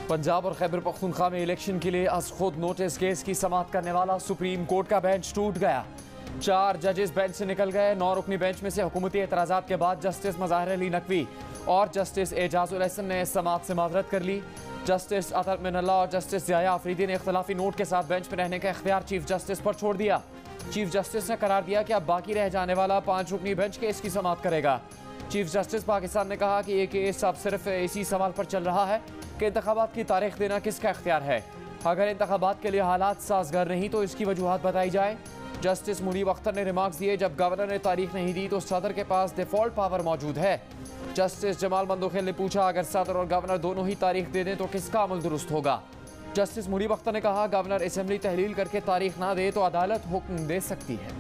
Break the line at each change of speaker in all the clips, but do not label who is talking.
पंजाब और खैबर पख्तूनख्वा में इलेक्शन के लिए आज खुद नोटिस केस की समाअत करने वाला सुप्रीम कोर्ट का बेंच टूट गया। 4 जजेस बेंच से निकल गए। 9 रुकनी बेंच में से हुकूमती एतराज़ात के बाद जस्टिस मज़ाहिर अली नकवी और जस्टिस एजाजुल एहसन ने समाअत से माजरत कर ली। जस्टिस अतर मिनल्ला और जस्टिस ज़िया अफरीदी ने इख्तलाफी नोट के साथ बेंच पर रहने का इख्तियार चीफ जस्टिस पर छोड़ दिया। चीफ जस्टिस ने करार दिया कि अब बाकी रह जाने वाला 5 रुकनी बेंच केस की समाअत करेगा। चीफ जस्टिस पाकिस्तान ने कहा कि ये केस अब सिर्फ इसी सवाल पर चल रहा है कि इंतखाबात की तारीख देना किसका इख्तियार है। अगर इंतखाबात के लिए हालात साजगार नहीं तो इसकी वजूहात बताई जाए। जस्टिस मुनीब अख्तर ने रिमार्क्स दिए, जब गवर्नर ने तारीख नहीं दी तो सदर के पास डिफॉल्ट पावर मौजूद है। जस्टिस जमाल मंदोखेल ने पूछा, अगर सदर और गवर्नर दोनों ही तारीख दे दें तो किसका अमल दुरुस्त होगा। जस्टिस मुनीब अख्तर ने कहा, गवर्नर असेंबली तहलील करके तारीख ना दे तो अदालत हुक्म दे सकती है।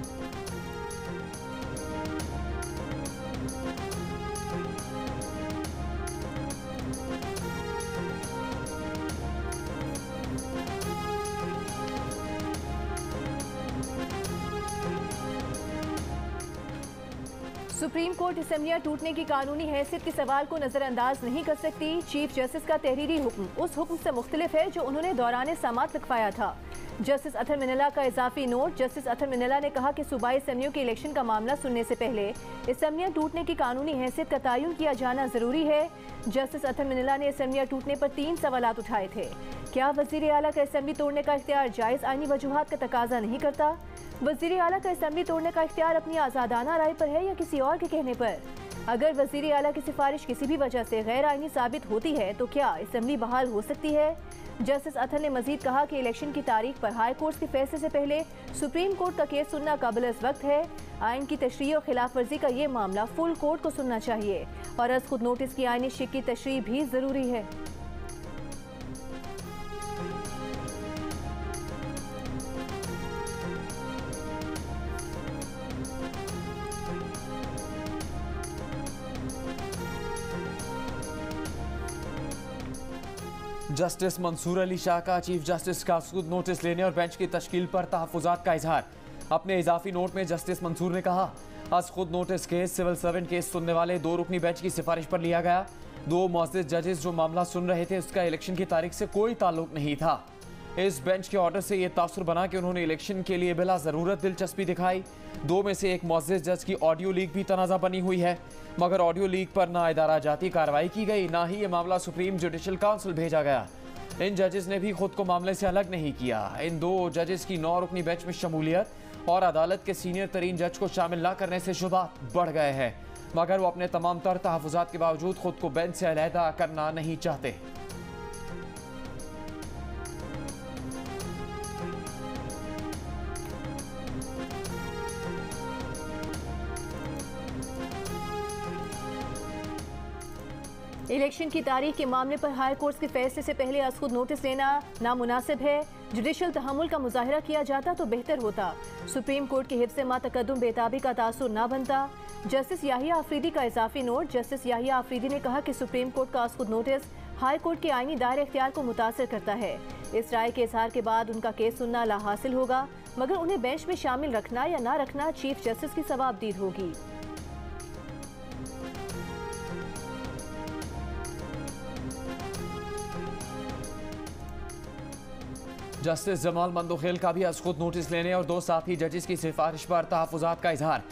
सुप्रीम कोर्ट असेंबलियां टूटने की कानूनी हैसियत के सवाल को नजरअंदाज नहीं कर सकती। चीफ जस्टिस का तहरीरी हुक्म उस हुक्म से मुख्तलिफ है जो उन्होंने दौरान समाअत लिखवाया था। जस्टिस अतर मिनल्ला का इजाफी नोट। जस्टिस अतर मिनल्ला ने कहा कि सूबाई असेंबलियों के इलेक्शन का मामला सुनने से पहले असेंबलियां टूटने की कानूनी हैसियत का तयन किया जाना जरूरी है। जस्टिस अतर मिनल्ला ने असेंबलियां टूटने पर 3 सवालात उठाए थे। क्या वजीर आला का असेंबली तोड़ने का इख्तियार जायज़ आईनी वजूहात का तकाजा नहीं करता? वजीर आला का असेंबली तोड़ने का इख्तियार अपनी आज़ादाना राय पर है या किसी और के कहने पर? अगर वजीर आला की सिफारिश किसी भी वजह से गैर आईनी साबित होती है तो क्या असेंबली बहाल हो सकती है? जस्टिस अतर ने मजीद कहा कि इलेक्शन की तारीख पर हाई कोर्ट के फैसले से पहले सुप्रीम कोर्ट का केस सुनना काबिल वक्त है। आइन की तशरीह और खिलाफ वर्जी का ये मामला फुल कोर्ट को सुनना चाहिए और अज खुद नोटिस की आईनी शिक की तशरीह भी जरूरी है।
जस्टिस मंसूर अली शाह का चीफ जस्टिस का खुद नोटिस लेने और बेंच की तश्कील पर तहफ़्फ़ुज़ात का इजहार। अपने इजाफी नोट में जस्टिस मंसूर ने कहा, आज खुद notice case civil servant case सुनने वाले 2 रुकनी बेंच की सिफारिश पर लिया गया। 2 मुअज़्ज़िज़ जजेस जो मामला सुन रहे थे उसका इलेक्शन की तारीख से कोई ताल्लुक नहीं था। इस बेंच के ऑर्डर से यह तासुर बना कि उन्होंने इलेक्शन के लिए बिला ज़रूरत दिलचस्पी दिखाई। 2 में से एक मुअज़्ज़िज़ जज की ऑडियो लीक भी तनाज़ा बनी हुई है, मगर ऑडियो लीक पर ना इदारा जाती कार्रवाई की गई, ना ही ये मामला सुप्रीम जुडिशल काउंसिल भेजा गया। इन जजेस ने भी खुद को मामले से अलग नहीं किया। इन 2 जजेस की 9 रुकनी बेंच में शमूलियत और अदालत के सीनियर तरीन जज को शामिल न करने से शुबात बढ़ गए हैं, मगर वो अपने तमाम तर तहफ़्फ़ुज़ात के बावजूद खुद को बेंच से अलहदा करना नहीं चाहते।
इलेक्शन की तारीख के मामले पर हाई कोर्ट के फैसले से पहले आज खुद नोटिस लेना नामुनासिब है। जुडिशल तहम्मुल का मुजाहिरा किया जाता तो बेहतर होता। सुप्रीम कोर्ट के हिफ्ज़ मा तकद्दुम बेताबी का तासुर ना बनता। जस्टिस याहिया अफरीदी का इजाफी नोट। जस्टिस याहिया अफरीदी ने कहा कि सुप्रीम कोर्ट का आज खुद नोटिस हाई कोर्ट के आईनी दायरे इख्तियार को मुतासर करता है। इस राय के इजहार के बाद उनका केस सुनना लाहासिल होगा, मगर उन्हें बेंच में शामिल रखना या ना रखना चीफ जस्टिस की सवाबदीद होगी।
जस्टिस जमाल मंदोखेल का भी आज खुद नोटिस लेने और 2 साथी जजेस की सिफारिश पर तहफ़्फ़ुज़ात का इजहार।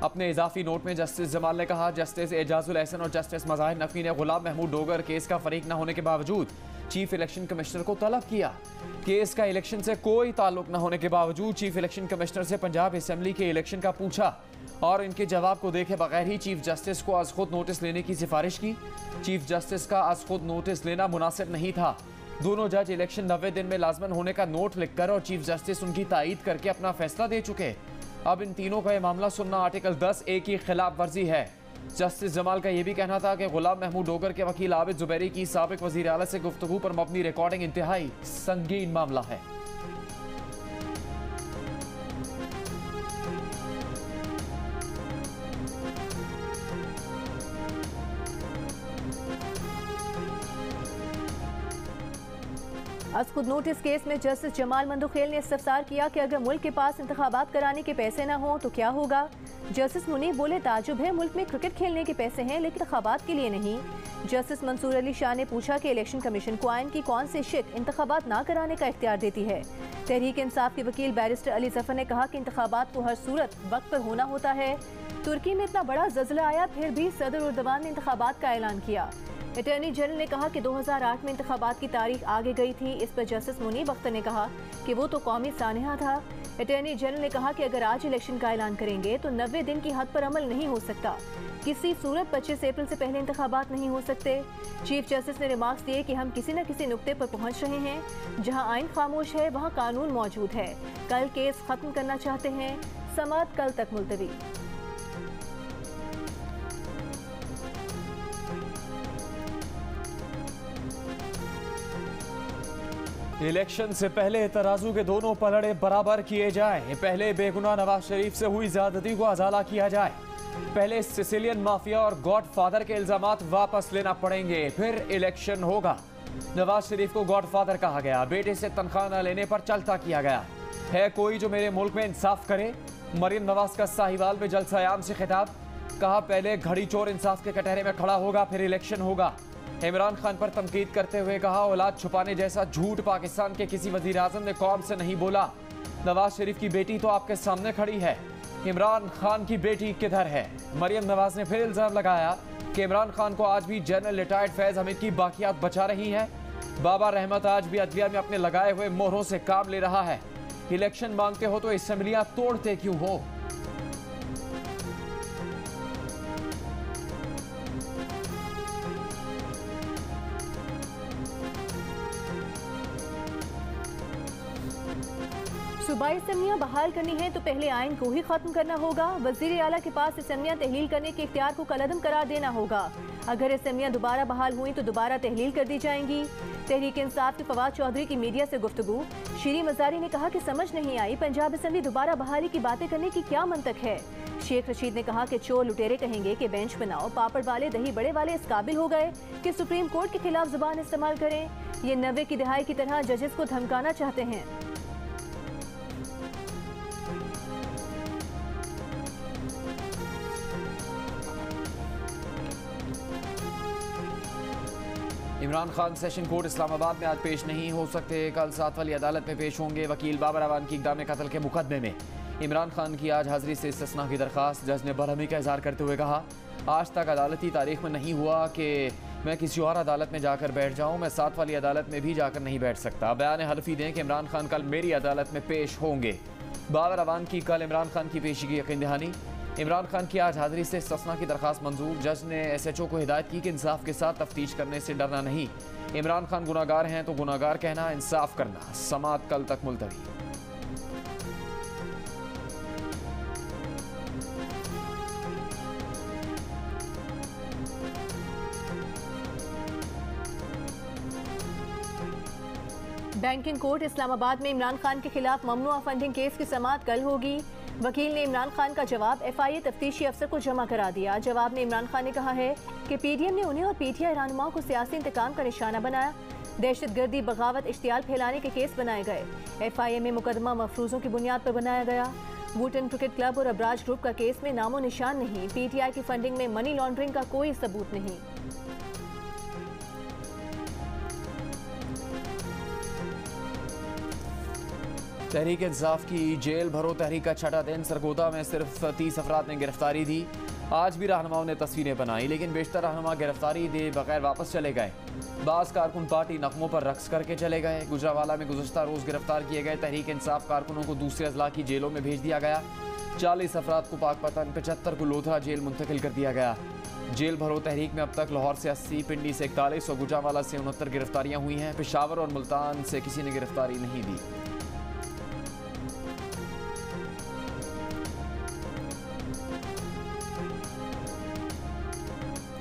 अपने इजाफी नोट में जस्टिस जमाल ने कहा, जस्टिस एजाजुल एहसन और जस्टिस मज़ाहिर नकवी ने गुलाम महमूद डोगर केस का फरीक न होने के बावजूद चीफ इलेक्शन कमिश्नर को तलब किया। केस का इलेक्शन से कोई ताल्लुक न होने के बावजूद चीफ इलेक्शन कमिश्नर से पंजाब असेंबली के इलेक्शन का पूछा और इनके जवाब को देखे बगैर ही चीफ जस्टिस को आज खुद नोटिस लेने की सिफारिश की। चीफ जस्टिस का आज खुद नोटिस लेना मुनासिब नहीं था। दोनों जज इलेक्शन 90 दिन में लाजमन होने का नोट लिखकर और चीफ जस्टिस उनकी तायीद करके अपना फैसला दे चुके। अब इन तीनों का यह मामला सुनना आर्टिकल 10A की खिलाफ वर्जी है। जस्टिस जमाल का यह भी कहना था कि गुलाम महमूद डोगर के वकील आबिद जुबैरी की साबिक वजीर आला से गुफ्तगू पर मबनी रिकॉर्डिंग इंतहाई संगीन मामला है।
आज खुद नोटिस केस में जस्टिस जमाल मंदोखेल ने इस्तफसार किया कि अगर मुल्क के पास इंतखाबात कराने के पैसे न हों तो क्या होगा। जस्टिस मुनीब बोले, ताजुब है, मुल्क में क्रिकेट खेलने के पैसे हैं लेकिन इंतखाबात के लिए नहीं। जस्टिस मंसूर अली शाह ने पूछा कि इलेक्शन कमीशन को आइन की कौन सी शिक इंतखाबात ना कराने का इख्तियार देती है। तहरीक इंसाफ के वकील बैरिस्टर अली जफर ने कहा कि इंतखाबात को हर सूरत वक्त पर होना होता है। तुर्की में इतना बड़ा ज़ल्ज़ला आया फिर भी सदर उर्दवान ने इंतखाबात का ऐलान किया। अटॉर्नी जनरल ने कहा कि 2008 में इंतखाबात की तारीख आगे गई थी। इस पर जस्टिस मुनीब अख्तर ने कहा कि वो तो कौमी सानहा था। अटॉर्नी जनरल ने कहा कि अगर आज इलेक्शन का ऐलान करेंगे तो 90 दिन की हद पर अमल नहीं हो सकता। किसी सूरत 25 अप्रैल से पहले इंतखाबात नहीं हो सकते। चीफ जस्टिस ने रिमार्क्स दिए कि हम किसी न किसी नुक्ते पर पहुंच रहे हैं। जहां आइन खामोश है वहां कानून मौजूद है। कल केस खत्म करना चाहते हैं। समाअत कल तक मुलतवी।
इलेक्शन से पहले तराजू के दोनों पलड़े बराबर किए जाएं। पहले बेगुनाह नवाज शरीफ से हुई ज्यादती को अजाला किया जाए। पहले सिसिलियन माफिया और गॉडफादर के इल्जामात वापस लेना पड़ेंगे, फिर इलेक्शन होगा। नवाज शरीफ को गॉडफादर कहा गया, बेटे से तनख्वाह न लेने पर चलता किया गया। है कोई जो मेरे मुल्क में इंसाफ करे? मरियम नवाज का साहिवाल में जलसायाम से खिताब। कहा पहले घड़ी चोर इंसाफ के कटहरे में खड़ा होगा, फिर इलेक्शन होगा। इमरान खान पर तनकीद करते हुए कहा औलाद छुपाने जैसा झूठ पाकिस्तान के किसी वजीर आजम ने कौम से नहीं बोला। नवाज शरीफ की बेटी तो आपके सामने खड़ी है, इमरान खान की बेटी किधर है? मरियम नवाज ने फिर इल्जाम लगाया कि इमरान खान को आज भी जनरल रिटायर्ड फैज हमीद की बाकियात बचा रही हैं। बाबा रहमत आज भी अदलिया में अपने लगाए हुए मोहरों से काम ले रहा है। इलेक्शन मांगते हो तो असेंबलियां तोड़ते क्यों हो?
सूबाई असेंबलियां बहाल करनी है तो पहले आइन को ही खत्म करना होगा। वजीर आला के पास असेंबलियां तहलील करने के इख्तियार को कलअदम करार देना होगा। अगर असेंबलियां दोबारा बहाल हुई तो दोबारा तहलील कर दी जाएंगी। तहरीक इंसाफ के फवाद चौधरी की मीडिया से गुफ्तगू। शीरी मजारी ने कहा कि समझ नहीं आई पंजाब असेंबली दोबारा बहाली की बातें करने की क्या मंतक है। शेख रशीद ने कहा कि चोर लुटेरे कहेंगे कि बेंच बनाओ, पापड़ वाले दही बड़े वाले इस काबिल हो गए कि सुप्रीम कोर्ट के खिलाफ जुबान इस्तेमाल करें। ये 90 की दहाई की तरह जजेस को धमकाना चाहते हैं।
इमरान खान सेशन कोर्ट इस्लामाबाद में आज पेश नहीं हो सकते। कल सात वाली अदालत में पेश होंगे। वकील बाबर अवान की इक़दाम कत्ल के मुकदमे में इमरान खान की आज हाजिरी से इस्तिस्ना की दरख्वास्त। जज ने बरहमी का इजहार करते हुए कहा आज तक अदालती तारीख में नहीं हुआ कि मैं किसी और अदालत में जाकर बैठ जाऊं। मैं सात वाली अदालत में भी जाकर नहीं बैठ सकता। बयान हल्फी दें कि इमरान खान कल मेरी अदालत में पेश होंगे। बाबर अवान की कल इमरान खान की पेशी की यकीन दहानी। इमरान खान की आज हाजिरी से इस्तिस्ना की दरख्वास्त मंजूर। जज ने SHO को हिदायत की कि इंसाफ के साथ तफ्तीश करने से डरना नहीं। इमरान खान गुनाहगार हैं तो गुनाहगार कहना, इंसाफ करना। समाअत कल तक मुलतवी।
बैंकिंग कोर्ट इस्लामाबाद में इमरान खान के खिलाफ ममनुआ फंडिंग केस की समाअत कल होगी। वकील ने इमरान खान का जवाब FIA तफ्तीशी अफसर को जमा करा दिया। जवाब में इमरान खान ने कहा है कि PDM ने उन्हें और PTI रहनुमाओं को सियासी इंतकाम का निशाना बनाया। दहशतगर्दी, बगावत, इश्तियाल फैलाने के केस बनाए गए। FIA में मुकदमा मफरूजों की बुनियाद पर बनाया गया। वुटन क्रिकेट क्लब और अबराज ग्रुप का केस में नामो निशान नहीं। PTI की फंडिंग में मनी लॉन्ड्रिंग का कोई सबूत नहीं।
तहरीक इंसाफ की जेल भरो तहरीक का छठा दिन। सरगोदा में सिर्फ 30 अफराद ने गिरफ्तारी दी। आज भी रहनुमाओं ने तस्वीरें बनाई लेकिन बेशतर रहनुमा गिरफ्तारी दे बगैर वापस चले गए। बाज़ कारकुन पार्टी नगमों पर रक्स करके चले गए। गुजरावाला में गुज़श्ता रोज़ गिरफ्तार किए गए तहरीक इंसाफ कारकुनों को दूसरे अजला की जेलों में भेज दिया गया। 40 अफराद को पाकपतन, 75 को लोधरा जेल मुंतकिल कर दिया गया। जेल भरो तहरीक में अब तक लाहौर से 80, पिंडी से 41 और गुजरावाला से 69 गिरफ्तारियाँ हुई हैं। पेशावर और मुल्तान से किसी ने गिरफ्तारी नहीं दी।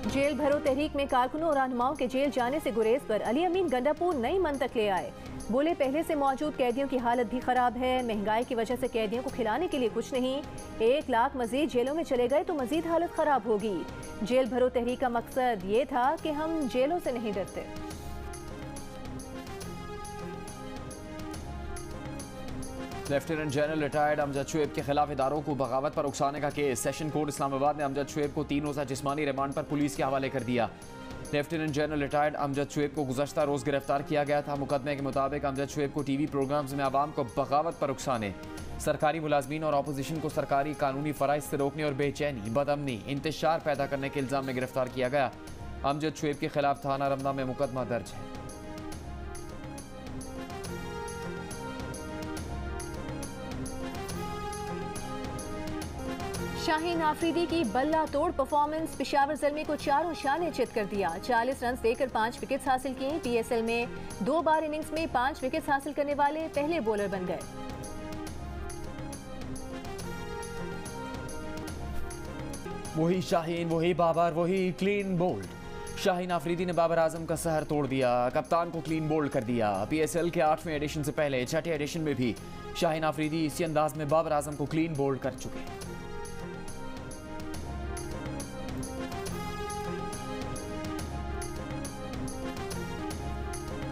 जेल भरो तहरीक में कारकुनों और रहनुमाओं के जेल जाने से गुरेज पर अली अमीन गंडापुर नई मंतक ले आए। बोले पहले से मौजूद कैदियों की हालत भी खराब है। महंगाई की वजह से कैदियों को खिलाने के लिए कुछ नहीं। 1 लाख मजीद जेलों में चले गए तो मजीद हालत खराब होगी। जेल भरो तहरीक का मकसद ये था कि हम जेलों से नहीं डरते।
Lieutenant general retired Amjad Shoaib के खिलाफ इदारों को बगावत पर उकसाने का केस। सेशन कोर्ट इस्लामाबाद ने अमजद शुएब को 3 रोज़ा जिस्मानी रिमांड पर पुलिस के हवाले कर दिया। Lieutenant general retired Amjad Shoaib को गुज़श्ता रोज़ गिरफ्तार किया गया था। मुकदमे के मुताबिक अमजद शुएब को टीवी प्रोग्राम्स में आवाम को बगावत पर उकसाने, सरकारी मुलाजमीन और अपोजिशन को सरकारी कानूनी फ़राइज़ से रोकने और बेचैनी, बदअमनी, इंतशार पैदा करने के इल्ज़ाम में गिरफ्तार किया गया। अमजद शुएब के खिलाफ थाना रमदा में मुकदमा दर्ज है।
शाहीन आफरीदी की बल्ला तोड़ परफॉर्मेंस पेशावर ज़ल्मी को चारों शाने चित कर दिया। 40 रन देकर 5 विकेट्स हासिल की। पीएसएल में 2 बार इनिंग्स में 5 विकेट्स हासिल करने वाले पहले बॉलर बन गए।
वही शाहीन, वही बाबर, वही क्लीन बोल्ड। शाहीन आफरीदी ने बाबर आजम का सहर तोड़ दिया, कप्तान को क्लीन बोल्ड कर दिया। पीएसएल के 8वें एडिशन से पहले 6ठे एडिशन में भी शाहीन आफरीदी इसी अंदाज में बाबर आजम को क्लीन बोल्ड कर चुके।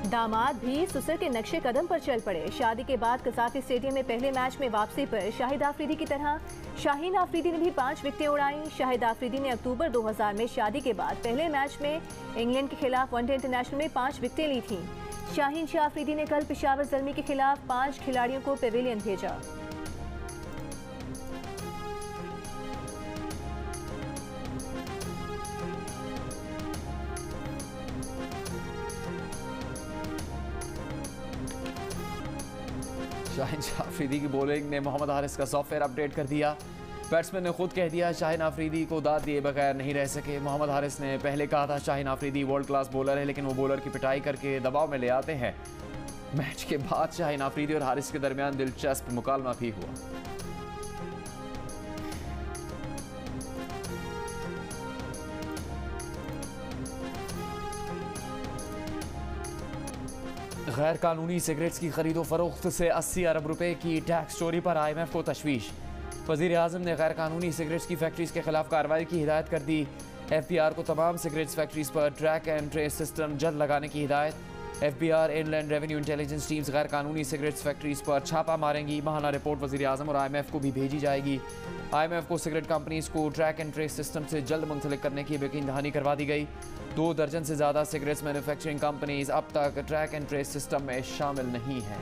दामाद भी सुसर के नक्शे कदम पर चल पड़े। शादी के बाद कसाफी स्टेडियम में पहले मैच में वापसी पर शाहिद आफरीदी की तरह शाहीन आफरीदी ने भी 5 विकेटें उड़ाई। शाहिद आफरीदी ने अक्टूबर 2000 में शादी के बाद पहले मैच में इंग्लैंड के खिलाफ वनडे इंटरनेशनल में 5 विकेटें ली थीं। शाहीन शाह आफरीदी ने कल पेशावर ज़ल्मी के खिलाफ 5 खिलाड़ियों को पेविलियन भेजा।
शाहीन शाह आफरीदी की बॉलिंग ने मोहम्मद हारिस का सॉफ्टवेयर अपडेट कर दिया। बैट्समैन ने खुद कह दिया शाहीन आफरीदी को दाद दिए बगैर नहीं रह सके। मोहम्मद हारिस ने पहले कहा था Shaheen Afridi world class bowler है, लेकिन वो बॉलर की पिटाई करके दबाव में ले आते हैं। मैच के बाद शाहीन आफरीदी और हारिस के दरमियान दिलचस्प मुकालमा भी हुआ। गैर कानूनी सिगरेट्स की खरीदो फरोख्त से 80 अरब रुपए की टैक्स चोरी पर IMF को तशवीश। वज़ीर आज़म ने गैर कानूनी सिगरेट्स की फैक्ट्रीज के खिलाफ कार्रवाई की हिदायत कर दी। FBR को तमाम सिगरेट्स फैक्ट्रीज पर ट्रैक एंड ट्रेस सिस्टम जल्द लगाने की हिदायत। FBR, inland revenue intelligence teams गैर कानूनी सिगरेट्स फैक्ट्रीज पर छापा मारेंगी। माहाना रिपोर्ट वज़ीर आज़म और IMF को भी भेजी जाएगी। IMF को सिगरेट कंपनीज को ट्रैक एंड ट्रेस सिस्टम से जल्द मुंसलिक करने की यकीन दहानी करवा दी गई। 2 दर्जन से ज़्यादा सिगरेट्स मैन्युफैक्चरिंग कंपनीज अब तक ट्रैक एंड ट्रेस सिस्टम में शामिल नहीं हैं।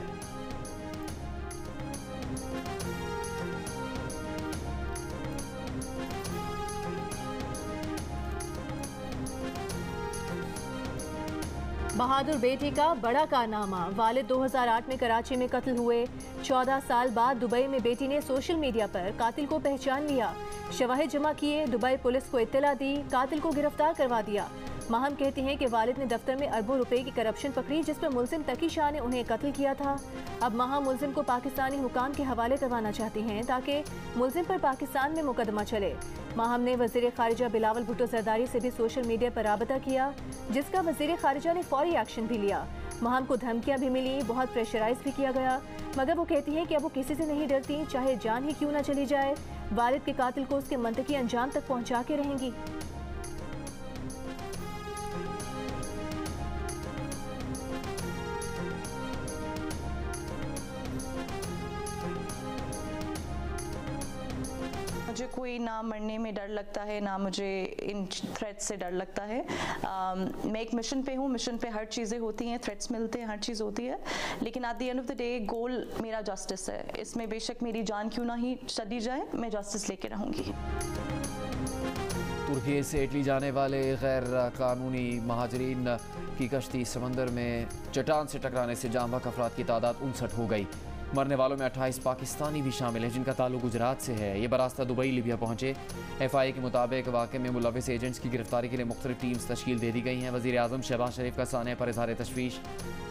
बहादुर बेटी का बड़ा कारनामा। वालिद 2008 में कराची में कत्ल हुए। 14 साल बाद दुबई में बेटी ने सोशल मीडिया पर कातिल को पहचान लिया। शवाहिद जमा किए, दुबई पुलिस को इत्तला दी, कातिल को गिरफ्तार करवा दिया। माहम कहती हैं कि वालिद ने दफ्तर में अरबों रुपए की करप्शन पकड़ी, जिस पर मुलजिम तकी शाह ने उन्हें कत्ल किया था। अब माहम मुलजिम को पाकिस्तानी हुकाम के हवाले करवाना चाहती हैं ताकि मुलजिम पर पाकिस्तान में मुकदमा चले। माहम ने वज़ीर ख़ारिजा बिलावल भुट्टो ज़रदारी से भी सोशल मीडिया पर राबता किया, जिसका वज़ीर ख़ारिजा ने फौरी एक्शन भी लिया। माहम को धमकियाँ भी मिली, बहुत प्रेशराइज भी किया गया, मगर वो कहती हैं कि अब वो किसी से नहीं डरती, चाहे जान ही क्यों ना चली जाए। वालिद के कातिल को उसके मंतकी अंजाम तक पहुँचा के रहेंगी।
मुझे कोई ना मरने में डर लगता है, ना मुझे इन थ्रेट्स से डर लगता है। मैं एक मिशन पे हूँ, मिशन पे हर चीज़ें होती हैं, थ्रेट्स मिलते हैं, हर चीज़ होती है, लेकिन at the end of the day goal मेरा जस्टिस है। इसमें बेशक मेरी जान क्यों ना ही चली जाए, मैं जस्टिस लेके रहूँगी।
तुर्की से इटली जाने वाले गैर कानूनी महाजरीन की कश्ती समंदर में चट्टान से टकराने से जाम बहक अफराद की तादाद 59 हो गई। मरने वालों में 28 पाकिस्तानी भी शामिल हैं, जिनका ताल्लुक गुजरात से है। ये बरास्ता दुबई लीबिया पहुंचे। FI के मुताबिक वाक़े में मुलविस एजेंट्स की गिरफ्तारी के लिए मुख्तलिफ टीम्स तश्कील दे दी गई हैं। वज़ीर आज़म शहबाज शरीफ का साने पर इज़हार तशवीश।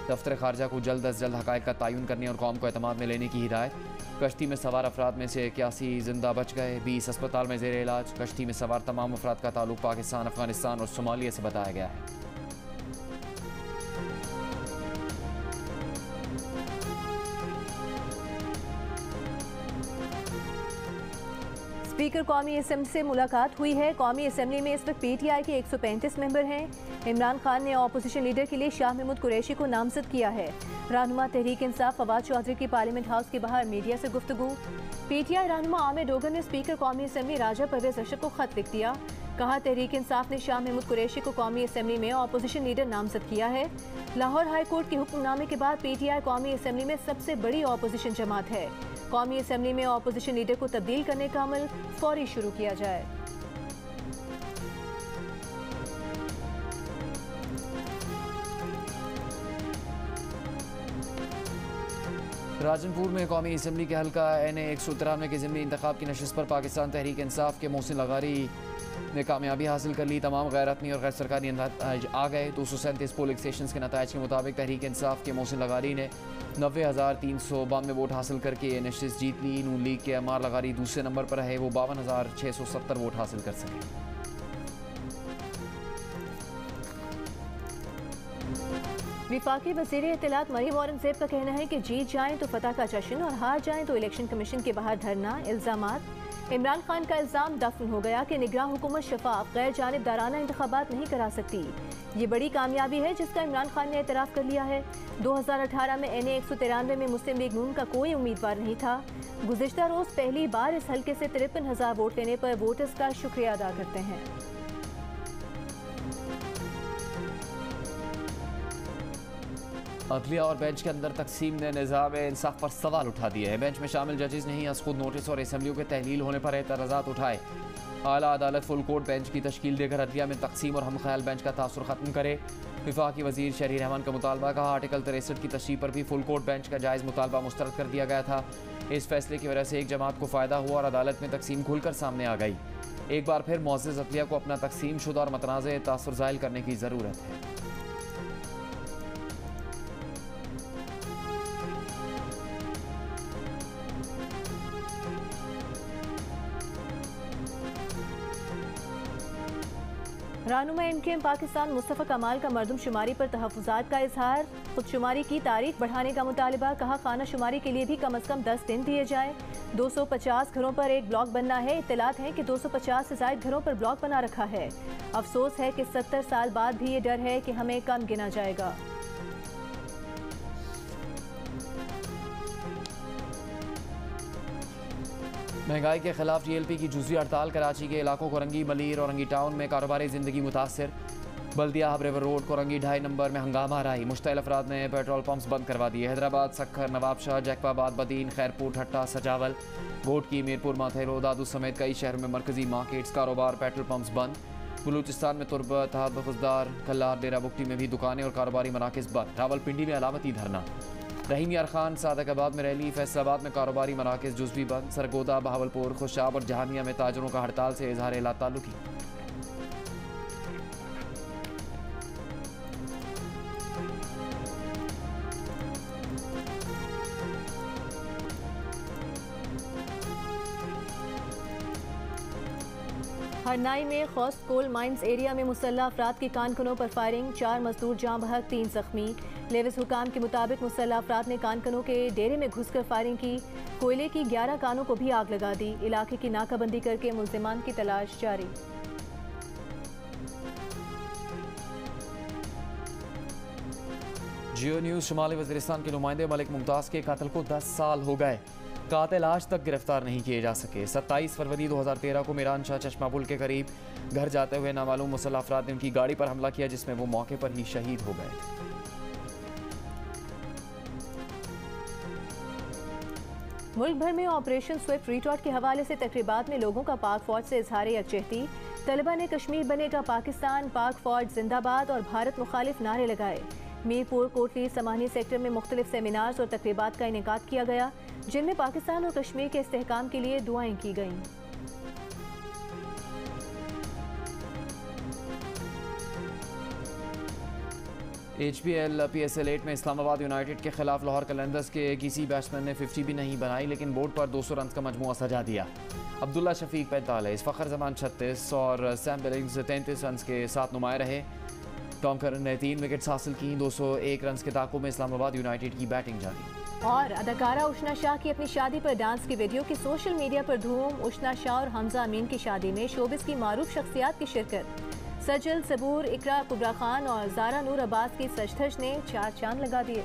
दफ्तर ख़ारजा को जल्द अज जल्द हक़ाइक़ का तयन करने और कौम को एतमाद में लेने की हिदायत। कश्ती में सवार अफराद में से 81 जिंदा बच गए, 20 अस्पताल में ज़ेर इलाज। कश्ती में सवार तमाम अफराद का ताल्लुक पाकिस्तान, अफगानिस्तान और सोमालिया से बताया गया है।
स्पीकर कौमी असेंबली से मुलाकात हुई है। कौमी असेंबली में इस वक्त PTI के 135 मेंबर हैं। इमरान खान ने अपोजिशन लीडर के लिए शाह महमूद कुरैशी को नामजद किया है। रहनुमा तहरीक इंसाफ फवाद चौधरी की पार्लियामेंट हाउस के बाहर मीडिया से गुफ्तगू। पीटीआई रहनुमा आमिर डोगर ने स्पीकर कौमी असम्बली राजा परवेज अशरफ को खत लिख दिया। कहा, तहरीक इंसाफ ने शाह महमूद कुरैशी को कौमी असम्बली में ऑपोजिशन लीडर नामजद किया है। लाहौर हाई कोर्ट के हुक्मनामे के बाद पीटीआई कौमी असम्बली में सबसे बड़ी ऑपोजिशन जमात है। कौमी असम्बली में ऑपोजिशन लीडर को तब्दील करने का अमल फौरी शुरू किया जाए।
राजनपुर में कौमी असम्बली के हल्का NA 193 के ज़िमनी इंतखाब की नशिस्त पर पाकिस्तान तहरीक इंसाफ के मोहसिन लगारी ने कामयाबी हासिल कर ली। तमाम गैर रत्नी और गैर सरकारी नताइज आ गए। 237 पोलिंग स्टेशन के नताइज के मुताबिक तहरीक इंसाफ के मोहसिन लगारी ने 90,392 वोट हासिल करके नशिस्त जीत ली। नून लीग के अमार लगारी दूसरे नंबर पर है, वो 52,670 वोट हासिल कर सके।
विफाकी वज़ीर इत्तलात मरीम औरंगज़ेब का कहना है कि जीत जाएं तो फतह का जश्न और हार जाएं तो इलेक्शन कमीशन के बाहर धरना। इल्ज़ामात। इमरान खान का इल्ज़ाम दफन हो गया कि निगरान हुकूमत शफाफ गैर जानिबदाराना इंतखाबात नहीं करा सकती। ये बड़ी कामयाबी है जिसका इमरान खान ने एतराफ़ कर लिया है। 2018 में NA 193 में मुस्लिम लीग नून का कोई उम्मीदवार नहीं था। गुज़िश्ता रोज़ पहली बार इस हल्के से 53,000 वोट लेने पर वोटर्स का शुक्रिया अदा करते हैं।
अदलिया और बेंच के अंदर तकसीम ने निज़ाम इंसाफ पर सवाल उठा दिए हैं। बेंच में शामिल जजेस ने ही आज खुद नोटिस और असम्बलियों के तहलील होने पर एतराज़ात उठाए। आला अदालत फुल कोर्ट बेंच की तश्कील देकर अदलिया में तकसीम और हम ख्याल बेंच का तासुर ख़त्म करे। विफाकी वज़ीर शहरी रहमान का मुतालबा। कहा, आर्टिकल 63 की तशरीह पर भी फुल कोर्ट बेंच का जायज़ मुतालबा मुस्तरद कर दिया गया था। इस फैसले की वजह से एक जमात को फ़ायदा हुआ और अदालत में तकसीम खुलकर सामने आ गई। एक बार फिर मुअज़्ज़ज़ अदलिया को अपना तकसीम शुदा और मतनाज़ तासुर ज़ाहिल करने की ज़रूरत है।
रहनुमा MKM पाकिस्तान मुस्तफ़ा कमाल का मरदमशुमारी पर तहफ़्फ़ुज़ात का इजहार। खुदशुमारी की तारीख बढ़ाने का मुतालिबा। कहा, खाना शुमारी के लिए भी कम अज़ कम 10 दिन दिए जाएँ। 250 घरों पर एक ब्लॉक बनना है। इत्तलात है कि 250 से ज़ायद घरों पर ब्लॉक बना रखा है। अफसोस है कि 70 साल बाद भी ये डर है कि हमें कम गिना जाएगा।
महंगाई के खिलाफ TLP की जुज़वी हड़ताल। कराची के इलाकों कोरंगी, मलीर और रंगी टाउन में कारोबारी ज़िंदगी मुतासर। बल्दिया Hub river road Korangi 2.5 number में हंगामा रही। मुश्तइल अफराद ने पेट्रोल पंप्स बंद करवा दिए। हैदराबाद, सक्खर, नवाबशाह, जैकबाबाद, बदीन, खैरपुर, ठट्टा, सजावल, बोट की, मीरपुर, माथेरो, दादू समेत कई शहरों में मरकजी मार्केट्स, कारोबार, पेट्रोल पंप्स बंद। बलूचिस्तान में तुरबत, हफजदार, कल्लार, डेरा बुगटी में भी दुकानें और कारोबारी मराकज़ बंद। रावलपिंडी में अलामती धरना। रहीम यार खान सादकाबाद में रैली। फैसलाबाद में कारोबारी मराकज़ जुज़वी बंद। सरगोदा, बहावलपुर, खुशाब और जहानिया में ताजरों का हड़ताल से इजहार ला ताल्लुकी।
हरनाई में खौस कोल माइंस एरिया में मुसल्लह अफराद की कानकनों पर फायरिंग। 4 मजदूर जाँ बहक, 3 जख्मी। लेविस हुकाम के मुताबिक मुसल्लह अफराद ने कानकनों के डेरे में घुसकर फायरिंग की। कोयले की 11 कानों को भी आग लगा दी। इलाके की नाकाबंदी करके मुल्जिमान की तलाश जारी।
जियो न्यूज़। शुमाली वज़ीरिस्तान के नुमाइंदे मलिक मुमताज़ के कत्ल को 10 साल हो गए। कातिल आज तक गिरफ्तार नहीं किए जा सके। 27 फरवरी 2013 को मीरान शाह चश्मा पुल के करीब घर जाते हुए नामालूम मुसल्लह अफराद ने उनकी गाड़ी पर हमला किया, जिसमें वो मौके पर ही शहीद हो गए थे।
मुल्क भर में ऑपरेशन स्विफ्ट रिटॉर्ट के हवाले से तकरीबात में लोगों का पाक फौज से इजहार यकजहती। तलबा ने कश्मीर बनेगा पाकिस्तान, पाक फौज जिंदाबाद और भारत मुखालिफ नारे लगाए। मीरपुर, कोटली, समानी सेक्टर में मुख्तलिफ सेमिनार्स और तकरीबात का इनेकाद किया गया, जिनमें पाकिस्तान और कश्मीर के इस्तेहकाम के लिए दुआएं की गईं।
HPL PSL 8 में इस्लामाबाद यूनाइटेड के खिलाफ लाहौर कलंदर्स के किसी बैट्समैन ने 50 भी नहीं बनाई, लेकिन बोर्ड पर 200 रन का मजमुआ सजा दिया। अब्दुल्ला शफीक 45, फ़खर जमान 36 और सैम बिलिंग्स 33 रन के साथ नुमाया रहे। टॉम करन ने 3 विकेट्स हासिल की। 201 रन के ताक़ुब में इस्लामाबाद यूनाइटेड की बैटिंग जारी।
और अदाकारा उशना शाह की अपनी शादी पर डांस की वीडियो की सोशल मीडिया पर धूम। उशना शाह और हमजा अमीन की शादी में शोबिस की मारूफ शख्सियात की शिरकत। सजल, सबूर, इकरा, कुबरा खान और जारा नूर अब्बास की सजधज ने 4 चांद लगा दिए।